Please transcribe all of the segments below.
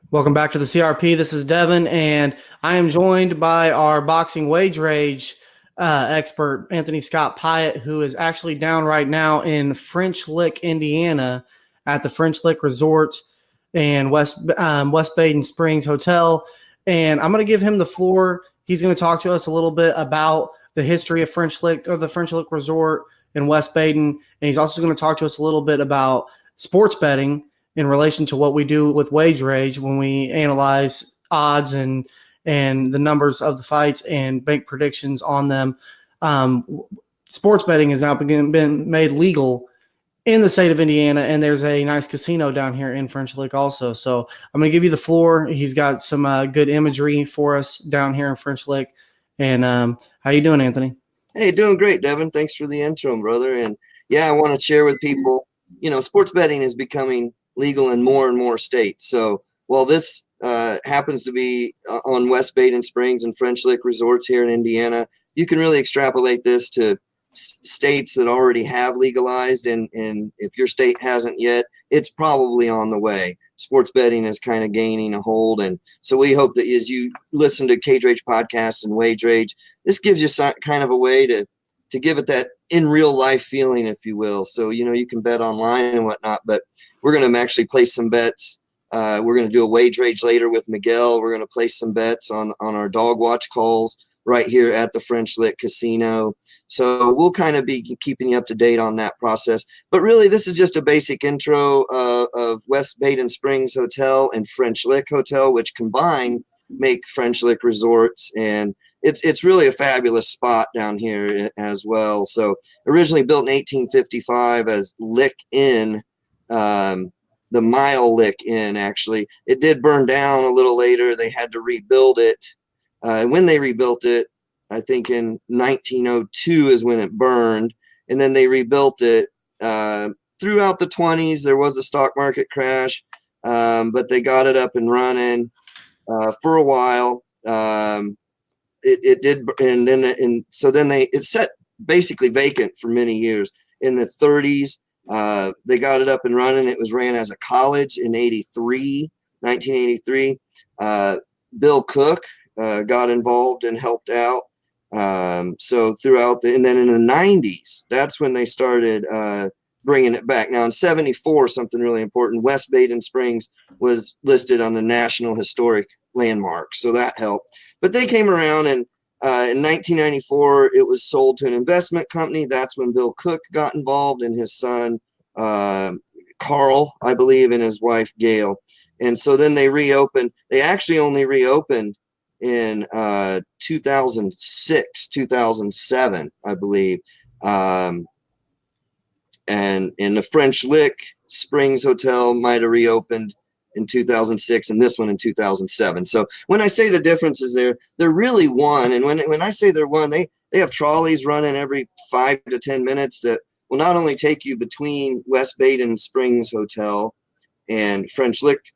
Welcome back to the CRP. This is Devin, and I am joined by our boxing wage rage expert, Anthony Scott Pyatt, who is actually down right now in French Lick, Indiana, at the French Lick Resort and West Baden Springs Hotel. And I'm going to give him the floor. He's going to talk to us a little bit about the history of French Lick or the French Lick Resort in West Baden, and he's also going to talk to us a little bit about sports betting in relation to what we do with Wage Rage when we analyze odds and the numbers of the fights and make predictions on them. Sports betting has now been made legal in the state of Indiana, and there's a nice casino down here in French Lick also. So I'm going to give you the floor. He's got some good imagery for us down here in French Lick. And how you doing, Anthony? Hey, doing great, Devin. Thanks for the intro, brother. And yeah, I want to share with people, sports betting is becoming legal in more and more states. So while this happens to be on West Baden Springs and French Lick Resorts here in Indiana, you can really extrapolate this to states that already have legalized. And if your state hasn't yet, it's probably on the way. Sports betting is kind of gaining a hold. And so we hope that as you listen to Cage Rage Podcast and Wage Rage, this gives you kind of a way to give it that in real life feeling, if you will. So, you can bet online and whatnot, but we're going to actually place some bets. We're going to do a Wage Rage later with Miguel. We're going to place some bets on our dog watch calls right here at the French Lick Casino. So we'll kind of be keeping you up to date on that process. But really, this is just a basic intro of West Baden Springs Hotel and French Lick Hotel, which combined make French Lick Resorts. And it's really a fabulous spot down here as well. So originally built in 1855 as Lick Inn, the Mile Lick Inn, actually. It did burn down a little later. They had to rebuild it. And when they rebuilt it, I think in 1902 is when it burned. And then they rebuilt it throughout the 20s. There was a stock market crash, but they got it up and running for a while. It did, and then it sat basically vacant for many years. In the 30s, they got it up and running. It was ran as a college in 1983. Bill Cook got involved and helped out. So throughout and then in the 90s, that's when they started bringing it back. Now in 74, something really important, West Baden Springs was listed on the National Historic Landmark. So that helped. But they came around, and in 1994, it was sold to an investment company. That's when Bill Cook got involved, and his son, Carl, I believe, and his wife, Gail. And so then they reopened. They actually only reopened in 2006, 2007, I believe. And the French Lick Springs Hotel might have reopened in 2006 and this one in 2007. So when I say the differences they're really one. And when I say they're one, they have trolleys running every 5 to 10 minutes that will not only take you between West Baden Springs Hotel and French Lick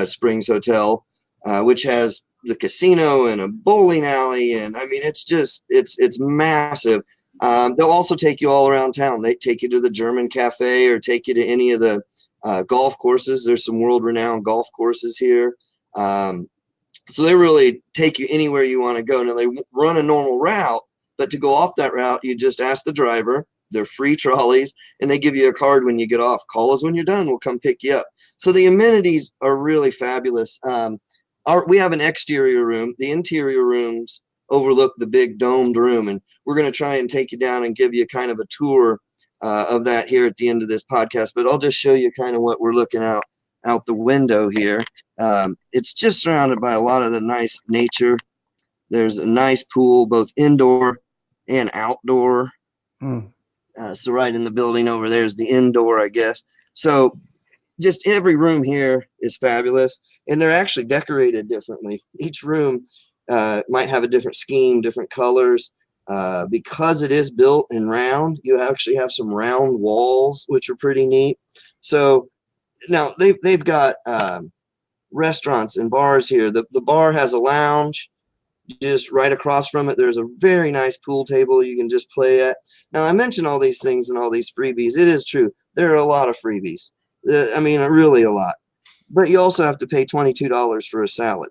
Springs Hotel, which has the casino and a bowling alley. And I mean, it's massive. They'll also take you all around town. They take you to the German Cafe or take you to any of the golf courses. There's some world-renowned golf courses here. So they really take you anywhere you want to go. Now, they run a normal route, but to go off that route, you just ask the driver. They're free trolleys, and they give you a card when you get off. Call us when you're done. We'll come pick you up. So the amenities are really fabulous. We have an exterior room. The interior rooms overlook the big domed room, and we're going to try and take you down and give you kind of a tour of that here at the end of this podcast. But I'll just show you kind of what we're looking out the window here. It's just surrounded by a lot of the nice nature. There's a nice pool, both indoor and outdoor. So right in the building over there is the indoor, I guess. So just every room here is fabulous, and they're actually decorated differently. Each room might have a different scheme, different colors. Because it is built in round, you actually have some round walls, which are pretty neat. So now they've got restaurants and bars here. The bar has a lounge. Just right across from it, there's a very nice pool table you can just play at. Now, I mentioned all these things and all these freebies. It is true. There are a lot of freebies. I mean, really a lot. but you also have to pay $22 for a salad.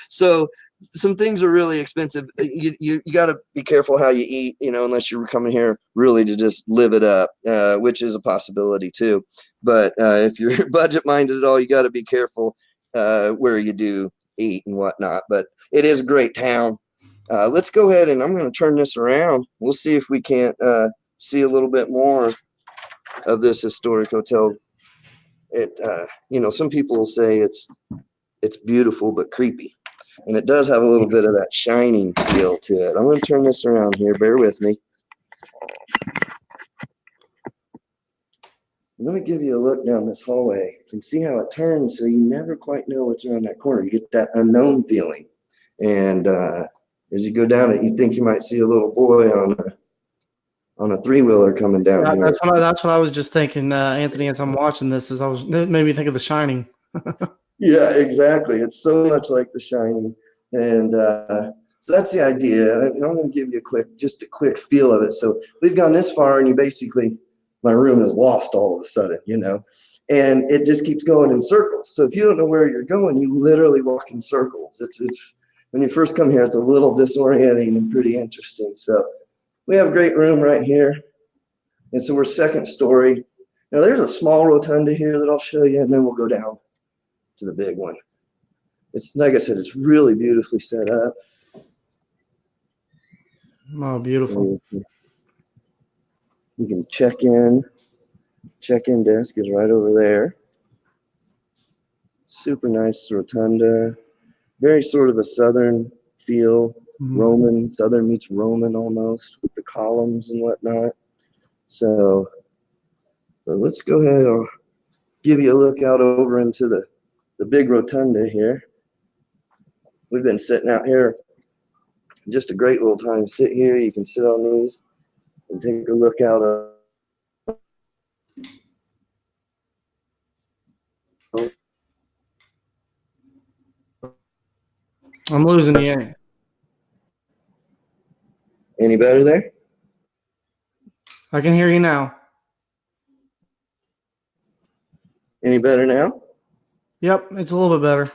So some things are really expensive. You got to be careful how you eat, unless you're coming here really to just live it up, which is a possibility too. But if you're budget minded at all, you got to be careful where you do eat and whatnot. But it is a great town. Let's go ahead and I'm going to turn this around. We'll see if we can't see a little bit more of this historic hotel. Some people will say it's beautiful but creepy, and it does have a little bit of that shining feel to it. I'm going to turn this around here. Bear with me. Let me give you a look down this hallway. You can see how it turns, so you never quite know what's around that corner. You get that unknown feeling, and as you go down it, you think you might see a little boy on a three-wheeler coming down Yeah, here. that's what I was just thinking, Anthony, as I'm watching this, it made me think of The Shining. Yeah, exactly. It's so much like The Shining, and so that's the idea. I'm going to give you just a quick feel of it. So we've gone this far, and my room is lost all of a sudden, and it just keeps going in circles. So if you don't know where you're going, you literally walk in circles. It's when you first come here, it's a little disorienting and pretty interesting. So we have a great room right here. And so we're second story. Now there's a small rotunda here that I'll show you, and then we'll go down to the big one. It's like I said, it's really beautifully set up. Oh, beautiful. You can check in. Check-in desk is right over there. Super nice rotunda. Very sort of a southern feel. Roman, southern meets Roman almost, with the columns and whatnot. So let's go ahead. I'll give you a look out over into the big rotunda here. We've been sitting out here. Just a great little time to sit here. You can sit on these and take a look out. I'm losing you. Any better there? I can hear you now. Any better now? Yep, it's a little bit better.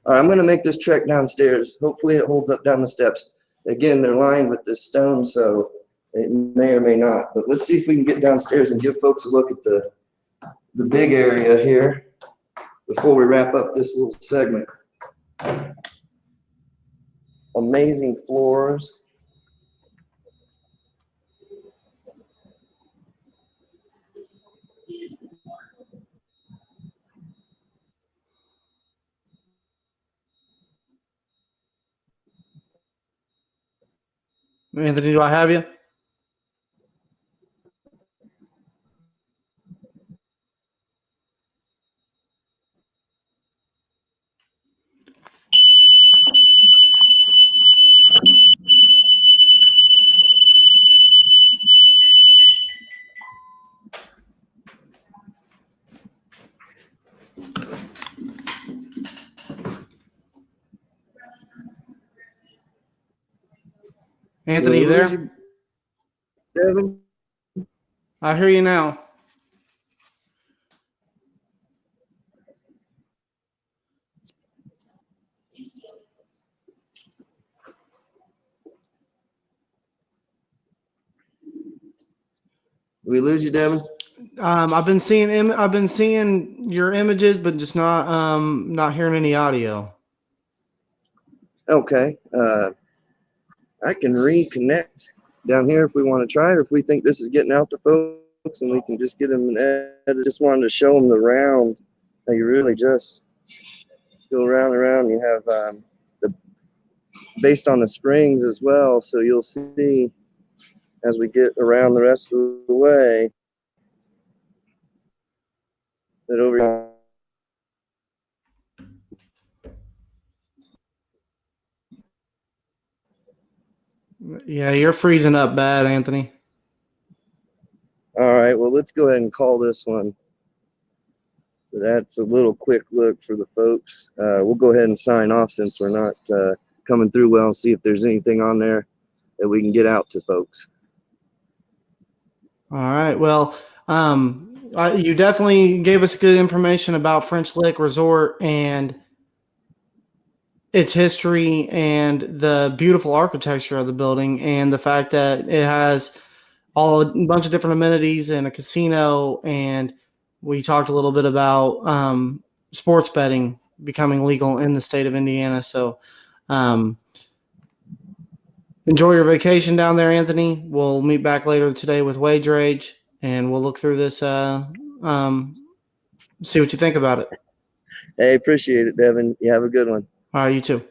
All right, I'm going to make this trek downstairs. Hopefully it holds up down the steps. Again, they're lined with this stone, so it may or may not. But let's see if we can get downstairs and give folks a look at the big area here before we wrap up this little segment. Amazing floors. Anthony, do I have you? Anthony, you there? Devin? I hear you now. Did we lose you, Devin? I've been seeing your images, but just not hearing any audio. Okay. I can reconnect down here if we want to try it, or if we think this is getting out to folks and we can just get them an edit. Just wanted to show them the round. How you really just go around and around. You have based on the springs as well. So you'll see as we get around the rest of the way that over here. Yeah, you're freezing up bad, Anthony. All right, well, let's go ahead and call this one. That's a little quick look for the folks. We'll go ahead and sign off since we're not coming through well, and see if there's anything on there that we can get out to folks. All right. Well, You definitely gave us good information about French Lick Resort and its history and the beautiful architecture of the building and the fact that it has a bunch of different amenities and a casino. And we talked a little bit about sports betting becoming legal in the state of Indiana. So enjoy your vacation down there, Anthony. We'll meet back later today with Wage Rage, and we'll look through this, see what you think about it. Hey, appreciate it, Devin. You have a good one. All right, you too.